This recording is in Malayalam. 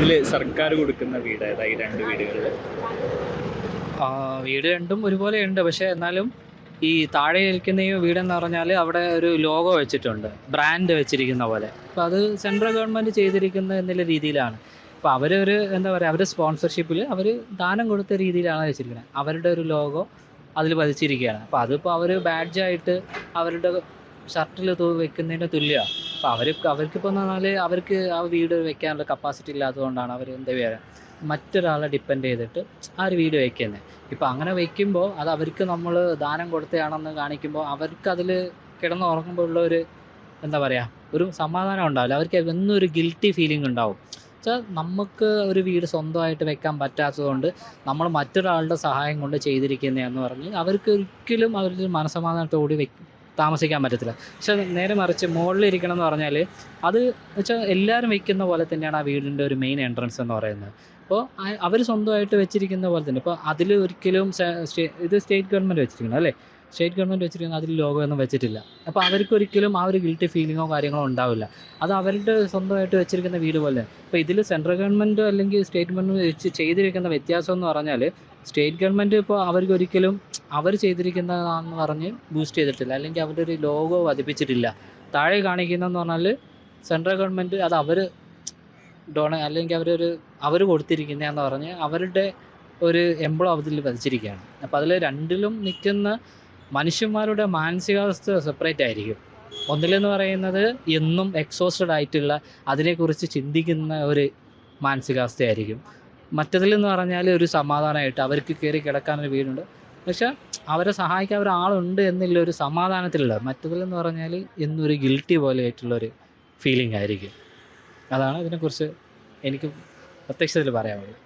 ഇതിൽ സർക്കാർ കൊടുക്കുന്ന വീട് ഏതാ ഈ രണ്ട് വീടുകളിൽ? വീട് രണ്ടും ഒരുപോലെ ഉണ്ട്. പക്ഷേ എന്നാലും ഈ താഴെ ഇരിക്കുന്ന ഈ വീടെന്ന് പറഞ്ഞാൽ അവിടെ ഒരു ലോഗോ വെച്ചിട്ടുണ്ട്. ബ്രാൻഡ് വെച്ചിരിക്കുന്ന പോലെ. അപ്പോൾ അത് സെൻട്രൽ ഗവൺമെൻറ് ചെയ്തിരിക്കുന്നത് എന്നുള്ള രീതിയിലാണ്. അപ്പോൾ അവരൊരു എന്താ പറയുക, അവരുടെ സ്പോൺസർഷിപ്പിൽ അവർ ദാനം കൊടുത്ത രീതിയിലാണ് വെച്ചിരിക്കുന്നത്. അവരുടെ ഒരു ലോഗോ അതിൽ പതിച്ചിരിക്കുകയാണ്. അപ്പോൾ അതിപ്പോൾ അവർ ബാഡ്ജായിട്ട് അവരുടെ ഷർട്ടിൽ വെക്കുന്നതിന് തുല്യമാണ്. അപ്പോൾ അവർക്കിപ്പോൾ എന്ന് പറഞ്ഞാൽ അവർക്ക് ആ വീട് വെക്കാനുള്ള കപ്പാസിറ്റി ഇല്ലാത്തതുകൊണ്ടാണ് അവർ എന്താ പറയുക മറ്റൊരാളെ ഡിപ്പെൻഡ് ചെയ്തിട്ട് ആ ഒരു വീട് വയ്ക്കുന്നത്. ഇപ്പോൾ അങ്ങനെ വയ്ക്കുമ്പോൾ അത് അവർക്ക് നമ്മൾ ദാനം കൊടുത്തതാണെന്ന് കാണിക്കുമ്പോൾ അവർക്കതിൽ കിടന്നുറങ്ങുമ്പോൾ ഉള്ള ഒരു എന്താ പറയുക ഒരു സമാധാനം ഉണ്ടാവില്ല. അവർക്ക് എന്നും ഒരു ഗിൽറ്റി ഫീലിംഗ് ഉണ്ടാവും. വെച്ചാൽ നമുക്ക് ഒരു വീട് സ്വന്തമായിട്ട് വെക്കാൻ പറ്റാത്തതുകൊണ്ട് നമ്മൾ മറ്റൊരാളുടെ സഹായം കൊണ്ട് ചെയ്തിരിക്കുന്നതെന്ന് പറഞ്ഞ് അവർക്ക് ഒരിക്കലും അവരുടെ മനസ്സമാധാനത്തോടെ താമസിക്കാൻ പറ്റത്തില്ല. പക്ഷെ നേരെ മറിച്ച് മുകളിലിരിക്കണം എന്ന് പറഞ്ഞാൽ അത് വെച്ചാൽ എല്ലാവരും വെക്കുന്ന പോലെ തന്നെയാണ് ആ വീടിൻ്റെ ഒരു മെയിൻ എൻട്രൻസ് എന്ന് പറയുന്നത്. അപ്പോൾ അവർ സ്വന്തമായിട്ട് വെച്ചിരിക്കുന്ന പോലെ തന്നെ ഇപ്പോൾ അതിൽ ഒരിക്കലും ഇത് സ്റ്റേറ്റ് ഗവൺമെൻറ് വെച്ചിരിക്കുന്നത് അല്ലേ, സ്റ്റേറ്റ് ഗവൺമെൻറ് വെച്ചിരിക്കുന്നത് അതിൽ ലോഗോ ഒന്നും വെച്ചിട്ടില്ല. അപ്പോൾ അവർക്കൊരിക്കലും ആ ഒരു ഗിൽറ്റി ഫീലിങ്ങോ കാര്യങ്ങളോ ഉണ്ടാവില്ല. അത് അവരുടെ സ്വന്തമായിട്ട് വെച്ചിരിക്കുന്ന വീട് പോലെ. അപ്പോൾ ഇതിൽ സെൻട്രൽ ഗവൺമെൻറ് അല്ലെങ്കിൽ സ്റ്റേറ്റ് ഗവൺമെൻറ് വെച്ച് ചെയ്തിരിക്കുന്ന വ്യത്യാസം എന്ന് പറഞ്ഞാൽ സ്റ്റേറ്റ് ഗവൺമെൻറ് ഇപ്പോൾ അവർക്കൊരിക്കലും അവർ ചെയ്തിരിക്കുന്നതാണെന്ന് പറഞ്ഞ് ബൂസ്റ്റ് ചെയ്തിട്ടില്ല, അല്ലെങ്കിൽ അവരുടെ ഒരു ലോഗോ പതിപ്പിച്ചിട്ടില്ല. താഴെ കാണിക്കുന്നതെന്ന് പറഞ്ഞാൽ സെൻട്രൽ ഗവൺമെൻറ് അത് അവർ അല്ലെങ്കിൽ അവർ കൊടുത്തിരിക്കുന്നതെന്ന് പറഞ്ഞ് അവരുടെ ഒരു എംബ്ലം അതിൽ പതിച്ചിരിക്കുകയാണ്. അപ്പോൾ അതിൽ രണ്ടിലും നിൽക്കുന്ന മനുഷ്യന്മാരുടെ മാനസികാവസ്ഥ സെപ്പറേറ്റ് ആയിരിക്കും. ഒന്നിലെന്ന് പറയുന്നത് എന്നും എക്സോസ്റ്റഡ് ആയിട്ടുള്ള അതിനെക്കുറിച്ച് ചിന്തിക്കുന്ന ഒരു മാനസികാവസ്ഥയായിരിക്കും. മറ്റതിലെന്ന് പറഞ്ഞാൽ ഒരു സമാധാനമായിട്ട് അവർക്ക് കയറി കിടക്കാനൊരു വീടുണ്ട്, പക്ഷെ അവരെ സഹായിക്കാൻ ഒരാളുണ്ട് എന്നുള്ള ഒരു സമാധാനത്തിലുള്ള. മറ്റതിലെന്ന് പറഞ്ഞാൽ എന്നൊരു ഗിൽറ്റി പോലെ ആയിട്ടുള്ളൊരു ഫീലിംഗ് ആയിരിക്കും. അതാണ് ഇതിനെക്കുറിച്ച് എനിക്ക് പ്രത്യക്ഷത്തിൽ പറയാനുള്ളത്.